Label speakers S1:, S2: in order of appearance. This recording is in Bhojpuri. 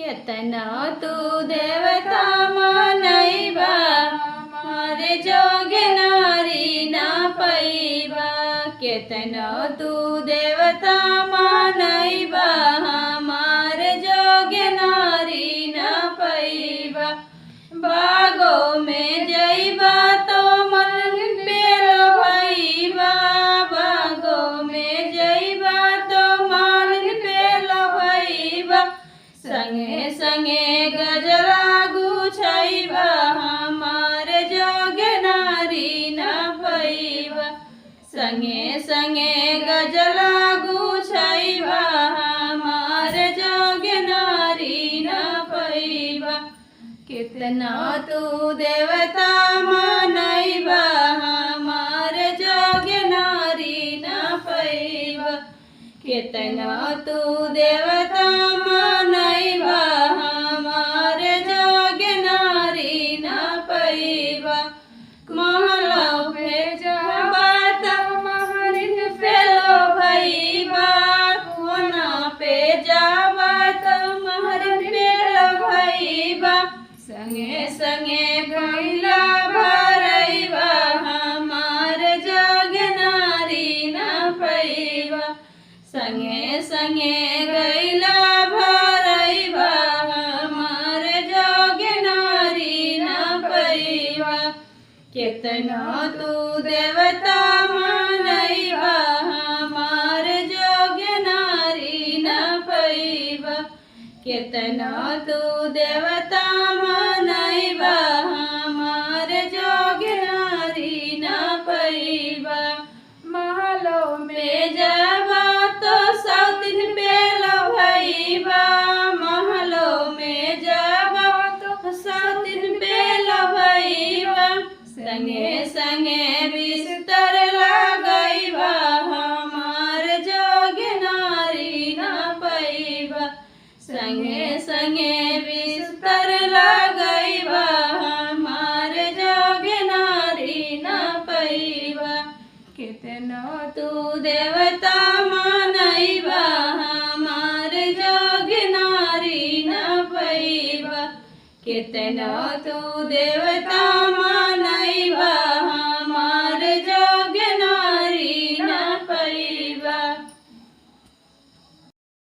S1: केतना तू देवता मनैबा हमारे जोगे नारी ना पैबा। केतना तू देवता मनैबा हमारे जोगे नारी ना पैबा। बागो में जइबा तो मन पेलो भइबा। बागो में जइबा तो मन पेलो भइबा। संगे संगे गजरा गुछैबा हमारे जोगे नारी ना पैबा। संगे संगे गजरा गुछैबा हमारे जोगे नारी ना पैबा। कितना तू देवता मनैबा हमारे जोगे नारी ना पैबा। कितना तू देवता मनैबा हमारे जोगे नारी ना पैबा। महलो पे जाबा त महरिन पेलो भइबा। कोना पे जाबा त महरिन पेलो भइबा। संगे संगे गैला भरैबा हमारे जोगे नारी ना पैबा। संगे संगे गैला भरैबा हमारे जोगे नारी ना पैबा। केतना तू देवता मनैबा हमारे जोगे नारी ना पैबा। केतना तू देवता मनैबा हमारे जोगे नारी ना पैबा। महलो में जाबा तो सौतिन पेलो भइबा। महलो में जाबा तो सौतिन पेलो भइबा। संगे संगे बिस्तर लगैबा हमारे जोगे नारी ना पैबा। संगे संगे बिस्तर लगैबा हमारे जोगे नारी ना पैबा। कितना तू देवता मनैबा हमारे जोगे नारी ना पैबा। कितना तू देवता मनैबा